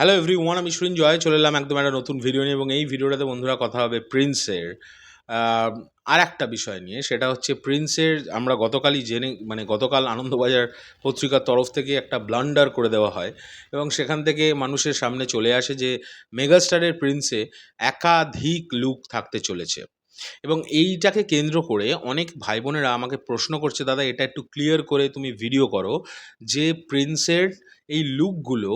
Hello everyone, আমি সৃঞ্জয় চলে এলাম একদম একটা নতুন ভিডিও নিয়ে। এবং এই ভিডিওটাতে বন্ধুরা কথা হবে প্রিন্সের আর একটা বিষয় নিয়ে। সেটা হচ্ছে প্রিন্সের আমরা গতকালই গতকাল আনন্দবাজার পত্রিকার তরফ থেকে একটা ব্লান্ডার করে দেওয়া হয় এবং সেখান থেকে মানুষের সামনে চলে আসে যে মেগাস্টারের প্রিন্সে একাধিক লুক থাকতে চলেছে। এবং এইটাকে কেন্দ্র করে অনেক ভাই বোনেরা আমাকে প্রশ্ন করছে, দাদা এটা একটু ক্লিয়ার করে তুমি ভিডিও করো যে প্রিন্সের এই লুকগুলো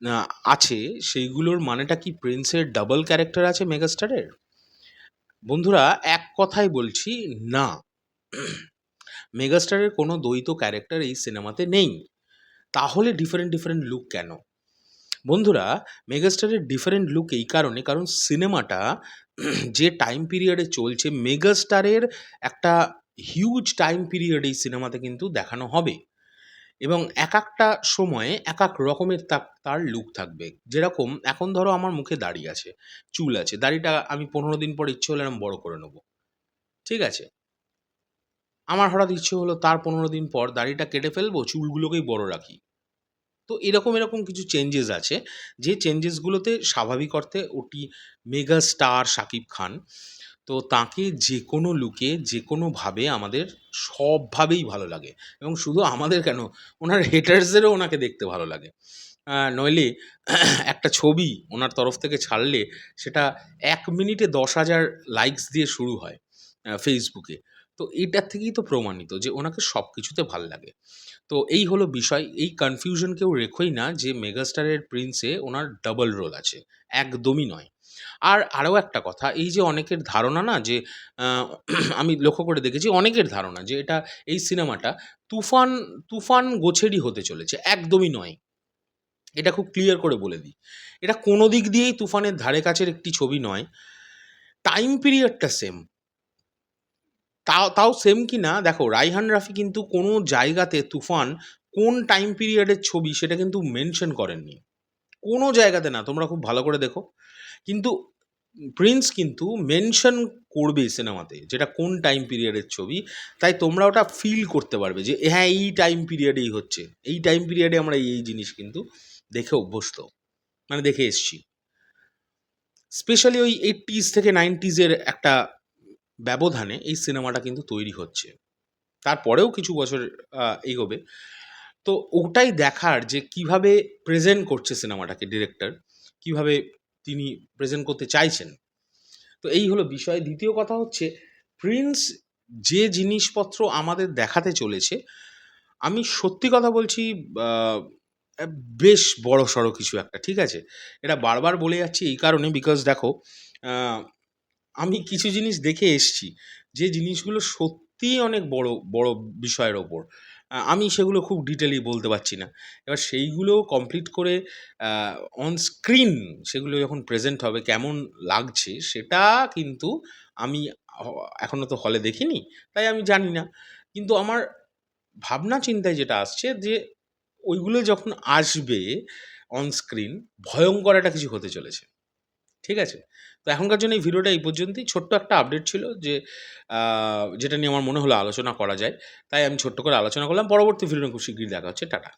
না আছে, সেইগুলোর মানেটা কি প্রিন্সের ডাবল ক্যারেক্টার আছে মেগাস্টারের? বন্ধুরা, এক কথায় বলছি, না। মেগাস্টারের কোনো দ্বৈত ক্যারেক্টার এই সিনেমাতে নেই। তাহলে ডিফারেন্ট লুক কেন? বন্ধুরা, মেগাস্টারের ডিফারেন্ট লুক এই কারণে, কারণ সিনেমাটা যে টাইম পিরিয়ডে চলছে, মেগাস্টারের একটা হিউজ টাইম পিরিয়ড এই সিনেমাতে কিন্তু দেখানো হবে। এবং একেকটা সময়ে একেক রকমের তার লুক থাকবে। যেরকম এখন ধরো আমার মুখে দাড়ি আছে, চুল আছে, দাড়িটা আমি ১৫ দিন পর ইচ্ছে হলে এরম বড় করে নেবো। ঠিক আছে? আমার হঠাৎ ইচ্ছে হলো তার ১৫ দিন পর দাড়িটা কেটে ফেলবো, চুলগুলোকেই বড় রাখি। তো এরকম কিছু চেঞ্জেস আছে, যে চেঞ্জেসগুলোতে স্বাভাবিক অর্থে ওটি মেগা স্টার শাকিব খান। তো তাকে যেকোনো লুকে যেকোনোভাবে আমাদের সবভাবেই ভালো লাগে। এবং শুধু আমাদের কেন, ওনার হেটার্সদেরও ওনাকে দেখতে ভালো লাগে। নইলে একটা ছবি ওনার তরফ থেকে ছাড়লে সেটা ১ মিনিটে ১০,০০০ লাইকস দিয়ে শুরু হয় ফেসবুকে। তো এটার থেকেই তো প্রমাণিত যে ওনাকে সব কিছুতে ভাল লাগে। তো এই হলো বিষয়। এই কনফিউশন কেউ রেখোই না যে মেগাস্টারের প্রিন্সে ওনার ডাবল রোল আছে। একদমই নয়। আর আরও একটা কথা, এই যে অনেকের ধারণা না যে আ আমি লক্ষ্য করে দেখেছি অনেকের ধারণা যে এই সিনেমাটা তুফান তুফান গোছেরই হতে চলেছে। একদমই নয়। এটা খুব ক্লিয়ার করে বলে দিই। এটা কোনো দিক দিয়েই তুফানের ধারে কাছের একটি ছবি নয়। টাইম পিরিয়ডটা সেম। তাও সেম কি না দেখো, রাইহান রাফি কিন্তু কোনো জায়গাতে তুফান কোন টাইম পিরিয়ডের ছবি সেটা কিন্তু মেনশন করেননি। কোনো জায়গাতে না, তোমরা খুব ভালো করে দেখো। কিন্তু প্রিন্স কিন্তু মেনশন করবে সিনেমাতে যেটা কোন টাইম পিরিয়ডের ছবি। তাই তোমরা ওটা ফিল করতে পারবে যে হ্যাঁ, এই টাইম পিরিয়ডেই হচ্ছে। এই টাইম পিরিয়ডে আমরা এই জিনিস কিন্তু দেখে অভ্যস্ত, মানে দেখে এসছি। স্পেশালি ওই 80s থেকে 90s এর একটা ব্যবধানে এই সিনেমাটা কিন্তু তৈরি হচ্ছে। তারপরেও কিছু বছর এগোবে। তো ওটাই দেখার যে কিভাবে প্রেজেন্ট করছে সিনেমাটাকে ডিরেক্টর, কিভাবে তিনি প্রেজেন্ট করতে চাইছেন। তো এই হলো বিষয়। দ্বিতীয় কথা হচ্ছে, প্রিন্স যে জিনিসপত্র আমাদের দেখাতে চলেছে, আমি সত্যি কথা বলছি, আ অ্যা বেশ বড়সড় কিছু একটা, ঠিক আছে? এটা বারবার বলে যাচ্ছি এই কারণে, বিকজ দেখো, আ আমি কিছু জিনিস দেখে এসছি, যে জিনিসগুলো সত্যিই অনেক বড় বিষয়ের ওপর। আমি সেগুলো খুব ডিটেইলি বলতে পারছি না। এবার সেইগুলো কমপ্লিট করে আ অন স্ক্রিন সেগুলো যখন প্রেজেন্ট হবে কেমন লাগছে সেটা কিন্তু আমি অ এখনো তো হলে দেখিনি, তাই আমি জানি না। কিন্তু আমার ভাবনা চিন্তায় যেটা আসছে যে ওইগুলো যখন আসবে অন স্ক্রিন, ভয়ংকর একটা কিছু হতে চলেছে। ঠিক আছে? তো এখনকার জন্য এই ভিডিওটা এই পর্যন্তই। ছোট্ট একটা আপডেট ছিল যে আ যেটা নিয়ে আমার মনে হলো আলোচনা করা যায়। তাই আমি ছোট্ট করে আলোচনা করলাম। পরবর্তী ভিডিওতে খুব শিগগিরই দেখা হচ্ছে। টাটা।